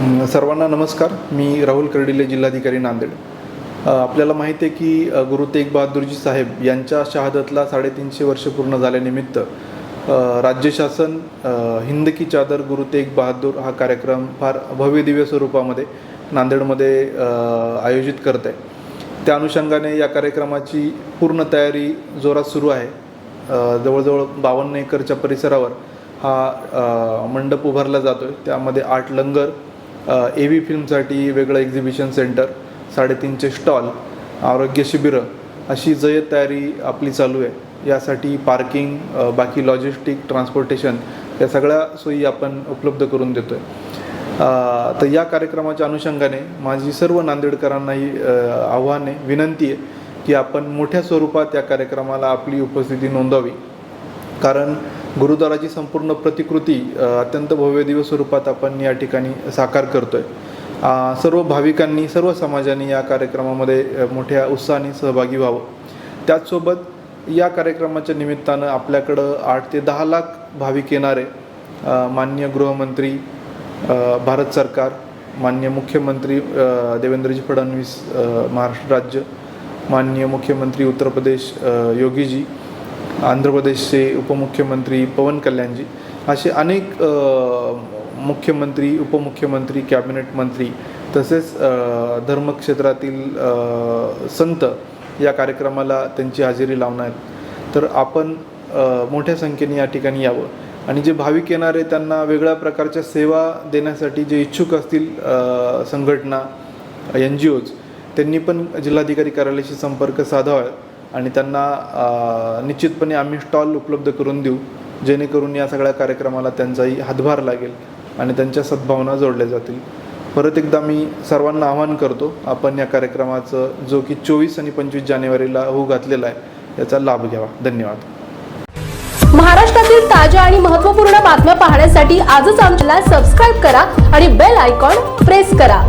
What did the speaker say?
सर्वांना नमस्कार. मी राहुल कर्डिले, जिल्हाधिकारी नांदेड. आपल्याला माहिती आहे की गुरु तेग बहादुरजी साहेब यांच्या शहादतला 350 वर्ष पूर्ण झाल्यानिमित्त राज्य शासन हिंद की चादर गुरु तेग बहादूर हा कार्यक्रम फार भव्य दिव्य स्वरूपामध्ये नांदेडमध्ये आयोजित करत आहे. त्या अनुषंगाने या कार्यक्रमाची पूर्ण तयारी जोरात सुरू आहे. जवळजवळ 52 एकरच्या परिसरावर हा मंडप उभारला जातो आहे. त्यामध्ये 8 लंगर, AV फिल्मसाठी वेगळं एक्झिबिशन सेंटर, 350 स्टॉल, आरोग्य शिबिरं अशी जय्यत तयारी आपली चालू आहे. यासाठी पार्किंग, बाकी लॉजिस्टिक, ट्रान्सपोर्टेशन या सगळ्या सोयी आपण उपलब्ध करून देतो आहे. तर या कार्यक्रमाच्या अनुषंगाने माझी सर्व नांदेडकरांना ही आव्हान आहे, विनंती आहे की आपण मोठ्या स्वरूपात या कार्यक्रमाला आपली उपस्थिती नोंदवावी. कारण गुरुद्वाराची संपूर्ण प्रतिकृती अत्यंत भव्य दिव्य स्वरूपात आपण या ठिकाणी साकार करतो आहे. सर्व भाविकांनी, सर्व समाजाने या कार्यक्रमामध्ये मोठ्या उत्साहाने सहभागी व्हावं. त्याचसोबत या कार्यक्रमाच्या निमित्तानं आपल्याकडं 8 ते 10 लाख भाविक येणारे. माननीय गृहमंत्री भारत सरकार, माननीय मुख्यमंत्री देवेंद्रजी फडणवीस महाराष्ट्र राज्य, माननीय मुख्यमंत्री उत्तर प्रदेश योगीजी, आंध्र प्रदेशचे उपमुख्यमंत्री पवन कल्याणजी, असे अनेक मुख्यमंत्री, उपमुख्यमंत्री, कॅबिनेट मंत्री तसेच धर्मक्षेत्रातील संत या कार्यक्रमाला त्यांची हजेरी लावणार आहेत. तर आपण मोठ्या संख्येने या ठिकाणी यावं आणि जे भाविक येणार आहे त्यांना वेगळ्या प्रकारच्या सेवा देण्यासाठी जे इच्छुक असतील संघटना, NGOज, त्यांनी पण जिल्हाधिकारी कार्यालयाशी संपर्क साधावा आणि त्यांना निश्चितपणे आम्ही स्टॉल उपलब्ध करून देऊ, जेणेकरून या सगळ्या कार्यक्रमाला त्यांचाही हातभार लागेल आणि त्यांच्या सद्भावना जोडल्या जातील. परत एकदा मी सर्वांना आवाहन करतो, आपण या कार्यक्रमाचं जो की 24 आणि 25 जानेवारीला होऊ घातलेला आहे याचा लाभ घ्यावा. धन्यवाद. महाराष्ट्रातील ताज्या आणि महत्त्वपूर्ण बातम्या पाहण्यासाठी आजच आमच्याला सबस्क्राईब करा आणि बेल आयकॉन प्रेस करा.